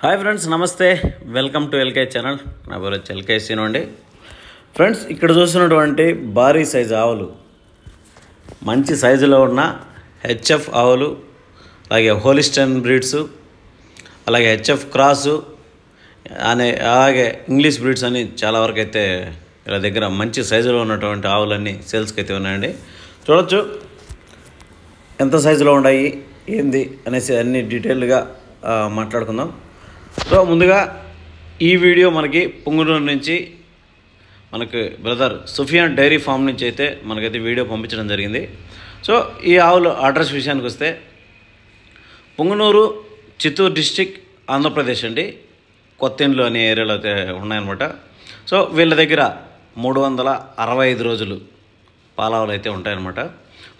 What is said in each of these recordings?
Hi friends, నమస్తే. Welcome to LK channel. నా పేరు వచ్చి ఎల్కే సీను అండి. ఫ్రెండ్స్, ఇక్కడ చూస్తున్నటువంటి భారీ సైజు ఆవులు, మంచి సైజులో ఉన్న హెచ్ఎఫ్ ఆవులు, అలాగే హోలిస్టన్ బ్రీడ్స్, అలాగే హెచ్ఎఫ్ క్రాసు అలాగే ఇంగ్లీష్ బ్రీడ్స్ అని చాలా వరకు అయితే వీళ్ళ దగ్గర మంచి సైజులో ఉన్నటువంటి ఆవులన్నీ సేల్స్కి అయితే ఉన్నాయండి. చూడొచ్చు ఎంత సైజులో ఉన్నాయి ఏంది అనేసి అన్ని డీటెయిల్గా మాట్లాడుకుందాం. సో ముందుగా ఈ వీడియో మనకి పుంగనూరు నుంచి మనకి బ్రదర్ సుఫియాన్ డైరీ ఫామ్ నుంచి అయితే మనకైతే వీడియో పంపించడం జరిగింది. సో ఈ ఆవులు అడ్రస్ విషయానికి వస్తే పుంగనూరు, చిత్తూరు డిస్టిక్, ఆంధ్రప్రదేశ్ అండి. కొత్తెండ్లు అనే ఏరియాలో అయితే ఉన్నాయన్నమాట. సో వీళ్ళ దగ్గర 365 రోజులు పాలావులు అయితే ఉంటాయన్నమాట.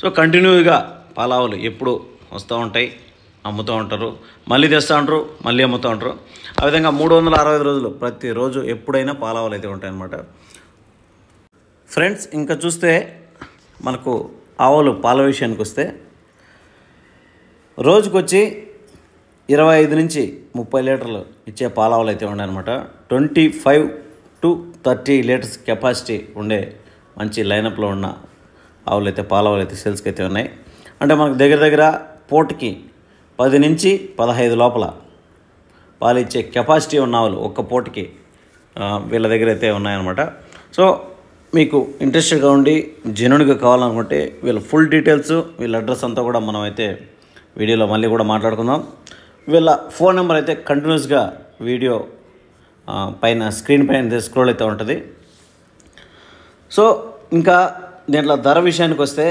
సో కంటిన్యూగా పాలావులు ఎప్పుడు వస్తూ ఉంటాయి, అమ్ముతూ ఉంటారు, మళ్ళీ తెస్తూ ఉంటారు, మళ్ళీ అమ్ముతూ ఉంటారు. ఆ విధంగా 365 రోజులు ప్రతిరోజు ఎప్పుడైనా పాలావులు అయితే ఉంటాయన్నమాట. ఫ్రెండ్స్, ఇంకా చూస్తే మనకు ఆవులు పాల విషయానికి వస్తే రోజుకొచ్చి 25 నుంచి 30 లీటర్లు ఇచ్చే పాలావులు అయితే ఉన్నాయన్నమాట. 25 to 30 లీటర్స్ కెపాసిటీ ఉండే మంచి లైనప్లో ఉన్న ఆవులు అయితే పాలావులు అయితే సేల్స్కి అయితే ఉన్నాయి. అంటే మనకు దగ్గర పూటకి 10 నుంచి 15 లోపల పాలు ఇచ్చే కెపాసిటీ ఉన్న ఆవులు ఒక్క పూటకి వీళ్ళ దగ్గర అయితే ఉన్నాయన్నమాట. సో మీకు ఇంట్రెస్టెడ్గా ఉండి జెన్యూన్గా కావాలనుకుంటే వీళ్ళ ఫుల్ డీటెయిల్స్, వీళ్ళ అడ్రస్ అంతా కూడా మనం అయితే వీడియోలో మళ్ళీ కూడా మాట్లాడుకుందాం. వీళ్ళ ఫోన్ నెంబర్ అయితే కంటిన్యూస్గా వీడియో పైన స్క్రీన్ పైన స్క్రోల్ అయితే ఉంటుంది. సో ఇంకా దీంట్లో ధర విషయానికి వస్తే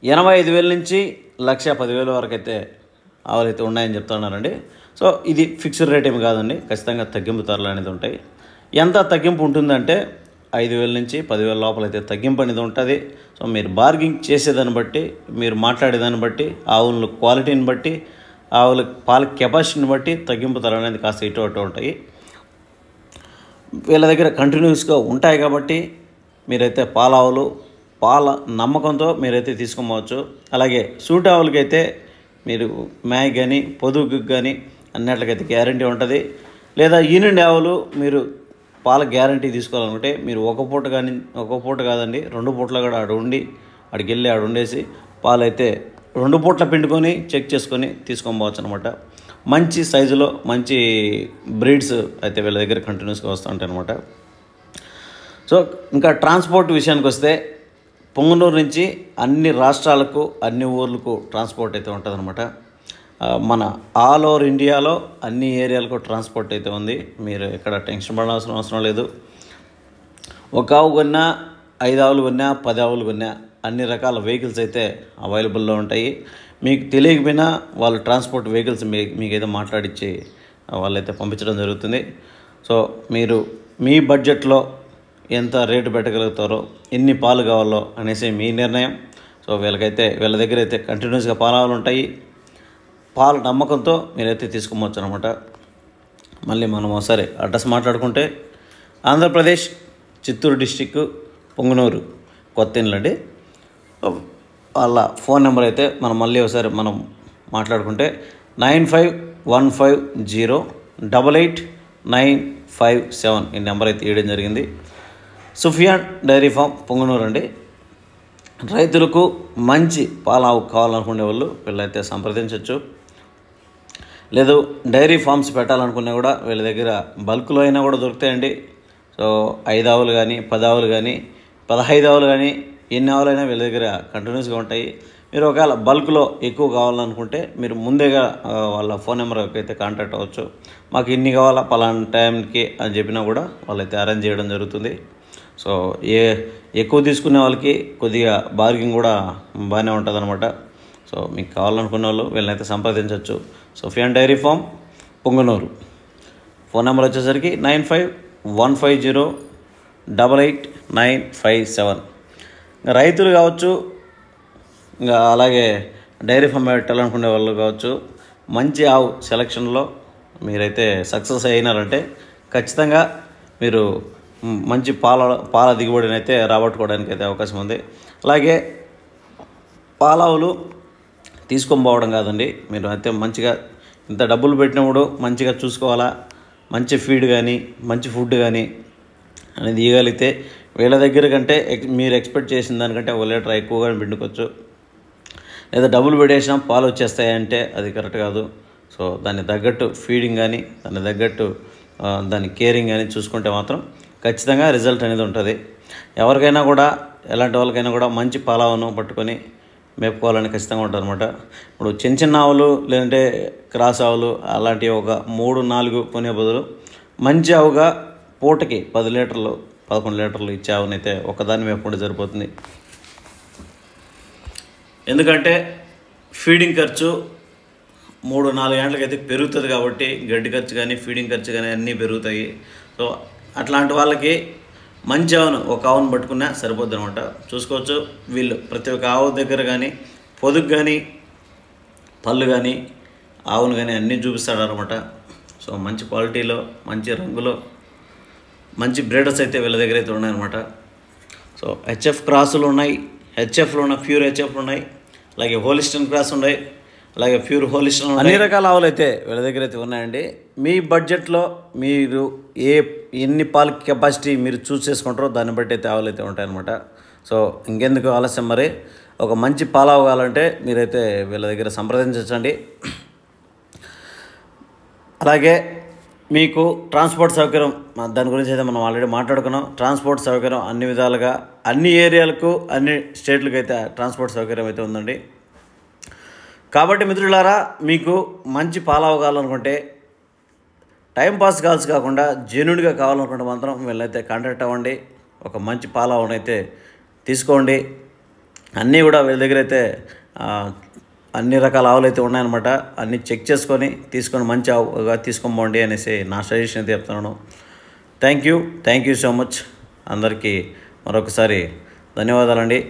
85,000 నుంచి 1,10,000 వరకు అయితే ఆవులు అయితే ఉన్నాయని చెప్తున్నారండి. సో ఇది ఫిక్స్డ్ రేట్ ఏమి కాదండి, ఖచ్చితంగా తగ్గింపు ధరలు అనేది ఉంటాయి. ఎంత తగ్గింపు ఉంటుందంటే 5,000 నుంచి 10,000 లోపల అయితే తగ్గింపు అనేది ఉంటుంది. సో మీరు బార్గింగ్ చేసేదాన్ని బట్టి, మీరు మాట్లాడేదాన్ని బట్టి, ఆవుల క్వాలిటీని బట్టి, ఆవుల పాల కెపాసిటీని బట్టి తగ్గింపు ధరలు అనేది కాస్త ఇటు అటు ఉంటాయి. వీళ్ళ దగ్గర కంటిన్యూస్గా ఉంటాయి కాబట్టి మీరైతే పాలావులు పాల నమ్మకంతో మీరైతే తీసుకోవచ్చు. అలాగే సూట్ ఆవులకి అయితే మీరు మ్యాగ్ కానీ పొదుగుకి కానీ అన్నిటికైతే గ్యారంటీ ఉంటుంది. లేదా ఈనిండి ఆవులు మీరు పాల గ్యారంటీ తీసుకోవాలనుకుంటే మీరు ఒక పూట కాదండి, 2 పూటలు కూడా ఆడికి వెళ్ళి ఉండేసి పాలు అయితే 2 పూట్ల పిండుకొని చెక్ చేసుకొని తీసుకోవచ్చు అనమాట. మంచి సైజులో మంచి బ్రీడ్స్ అయితే వీళ్ళ దగ్గర కంటిన్యూస్గా వస్తూ ఉంటాయి అనమాట. సో ఇంకా ట్రాన్స్పోర్ట్ విషయానికి వస్తే పుంగనూరు నుంచి అన్ని రాష్ట్రాలకు, అన్ని ఊర్లకు ట్రాన్స్పోర్ట్ అయితే ఉంటుందన్నమాట. మన ఆల్ ఓవర్ ఇండియాలో అన్ని ఏరియాలకు ట్రాన్స్పోర్ట్ అయితే ఉంది. మీరు ఎక్కడ టెన్షన్ పడాల్సిన అవసరం లేదు. ఒక ఆవు కొన్నా, 5 ఆవులు కొన్నా, 10 ఆవులు కొన్నా అన్ని రకాల వెహికల్స్ అయితే అవైలబుల్లో ఉంటాయి. మీకు తెలియకపోయినా వాళ్ళు ట్రాన్స్పోర్ట్ వెహికల్స్ మీకైతే మాట్లాడించి వాళ్ళైతే పంపించడం జరుగుతుంది. సో మీరు మీ బడ్జెట్లో ఎంత రేటు పెట్టగలుగుతారో, ఎన్ని పాలు కావాలో అనేసి మీ నిర్ణయం. సో వీళ్ళ దగ్గర అయితే కంటిన్యూస్గా పాలావులు ఉంటాయి. పాల నమ్మకంతో మీరైతే తీసుకోవచ్చు అనమాట. మళ్ళీ మనం ఒకసారి అడ్రస్ మాట్లాడుకుంటే ఆంధ్రప్రదేశ్, చిత్తూరు డిస్టిక్, పుంగనూరు, కొత్తెండ్లు అండి. వాళ్ళ ఫోన్ నెంబర్ అయితే మళ్ళీ ఒకసారి మనం మాట్లాడుకుంటే 9515088957 ఈ నెంబర్ అయితే ఇవ్వడం జరిగింది. సుఫియాన్ డైరీ ఫామ్ పుంగనూరు అండి. రైతులకు మంచి పాలావు కావాలనుకునే వాళ్ళు వీళ్ళైతే సంప్రదించవచ్చు. లేదు డైరీ ఫామ్స్ పెట్టాలనుకున్నా కూడా వీళ్ళ దగ్గర బల్క్లో అయినా కూడా దొరుకుతాయండి. సో 5 ఆవులు కానీ, 10 ఆవులు కానీ, 15 ఆవులు కానీ, ఎన్ని ఆవులైనా వీళ్ళ దగ్గర కంటిన్యూస్గా ఉంటాయి. మీరు ఒకవేళ బల్క్లో ఎక్కువ కావాలనుకుంటే మీరు ముందేగా వాళ్ళ ఫోన్ నెంబర్కి అయితే కాంటాక్ట్ అవ్వచ్చు. మాకు ఇన్ని కావాలా పలానా టైంకి అని చెప్పినా కూడా వాళ్ళైతే అరేంజ్ చేయడం జరుగుతుంది. సో ఎక్కువ తీసుకునే వాళ్ళకి కొద్దిగా బార్గింగ్ కూడా బాగానే ఉంటుంది అనమాట. సో మీకు కావాలనుకునే వాళ్ళు వీళ్ళనైతే సంప్రదించవచ్చు. Sufiyan dairy farm Punganur. Phone number వచ్చేసరికి 9515088957. రైతులు కావచ్చు, ఇంకా అలాగే డైరీ ఫామ్ పెట్టాలనుకునే వాళ్ళు కావచ్చు, మంచి ఆవు సెలక్షన్లో మీరైతే సక్సెస్ అయినారంటే ఖచ్చితంగా మీరు మంచి పాల దిగుబడిని అయితే రాబట్టుకోవడానికి అయితే అవకాశం ఉంది. అలాగే పాలావులు తీసుకొని పోవడం కాదండి, మీరు అయితే మంచిగా ఇంత డబ్బులు పెట్టినప్పుడు మంచిగా చూసుకోవాలా, మంచి ఫీడ్ కానీ మంచి ఫుడ్ కానీ అనేది ఇవ్వగలిగితే వీళ్ళ దగ్గర కంటే మీరు ఎక్స్పెక్ట్ చేసిన దానికంటే 1 లీటర్ ఎక్కువగా పిండుకోవచ్చు. లేదా డబ్బులు పెట్టేసినా పాలు వచ్చేస్తాయంటే అది కరెక్ట్ కాదు. సో దాన్ని తగ్గట్టు ఫీడింగ్ కానీ దాన్ని తగ్గట్టు దాని కేరింగ్ కానీ చూసుకుంటే మాత్రం ఖచ్చితంగా రిజల్ట్ అనేది ఉంటుంది. ఎవరికైనా కూడా ఎలాంటి వాళ్ళకైనా కూడా మంచి పాలావును పట్టుకొని మేపుకోవాలని ఖచ్చితంగా ఉంటుంది అనమాట. ఇప్పుడు చిన్న చిన్న ఆవులు లేదంటే క్రాస్ ఆవులు అలాంటివి ఒక 3-4 కొనే బదులు మంచి ఆవుగా పూటకి 10 లీటర్లు 11 లీటర్లు ఇచ్చే ఆవునైతే ఒకదాన్ని మేపుకుంటే సరిపోతుంది. ఎందుకంటే ఫీడింగ్ ఖర్చు 3-4 గంటలకైతే పెరుగుతుంది కాబట్టి గడ్డి ఖర్చు కానీ ఫీడింగ్ ఖర్చు కానీ అన్నీ పెరుగుతాయి. సో అట్లాంటి వాళ్ళకి మంచి ఆవును ఒక ఆవును పట్టుకున్నా సరిపోద్ది అనమాట. చూసుకోవచ్చు వీళ్ళు ప్రతి ఒక్క ఆవు దగ్గర కానీ పొదుగు కానీ పళ్ళు కానీ ఆవును కానీ అన్నీ చూపిస్తాడు అనమాట. సో మంచి క్వాలిటీలో మంచి రంగులో మంచి బ్రీడర్స్ అయితే వీళ్ళ దగ్గర అయితే ఉన్నాయన్నమాట. సో హెచ్ఎఫ్ క్రాసులు ఉన్నాయి, హెచ్ఎఫ్లు ఉన్నాయి, ప్యూర్ హెచ్ఎఫ్లు ఉన్నాయి, అలాగే హోలిస్టన్ క్రాస్ ఉన్నాయి, అలాగే ప్యూర్ హోలిస్టన్, అన్ని రకాల ఆవులు అయితే వీళ్ళ దగ్గర అయితే ఉన్నాయండి. మీ బడ్జెట్లో మీరు ఎన్ని పాల కెపాసిటీ మీరు చూస్ చేసుకుంటారో దాన్ని బట్టి అయితే ఆవులు అయితే ఉంటాయన్నమాట. సో ఇంకెందుకు ఆలస్యం, మరి ఒక మంచి పాలావు కావాలంటే మీరైతే వీళ్ళ దగ్గర సంప్రదించండి. అలాగే మీకు ట్రాన్స్పోర్ట్ సౌకర్యం దాని గురించి అయితే మనం ఆల్రెడీ మాట్లాడుకున్నాం. ట్రాన్స్పోర్ట్ సౌకర్యం అన్ని విధాలుగా అన్ని ఏరియాలకు అన్ని స్టేట్లకు అయితే ట్రాన్స్పోర్ట్ సౌకర్యం అయితే ఉందండి. కాబట్టి మిత్రులారా, మీకు మంచి పాలావు కావాలనుకుంటే టైంపాస్ కాల్స్ కాకుండా జెన్యూన్గా కావాలనుకుంటే మాత్రం వీళ్ళైతే కాంటాక్ట్ అవ్వండి. ఒక మంచి పాలావునైతే తీసుకోండి. అన్నీ కూడా వీళ్ళ దగ్గర అయితే అన్ని రకాల ఆవులు అయితే ఉన్నాయన్నమాట. అన్నీ చెక్ చేసుకొని తీసుకొని మంచి ఆవుగా తీసుకోండి అనేసి నా సజెషన్ అయితే చెప్తున్నాను. Thank you so much. అందరికీ మరొకసారి ధన్యవాదాలండి.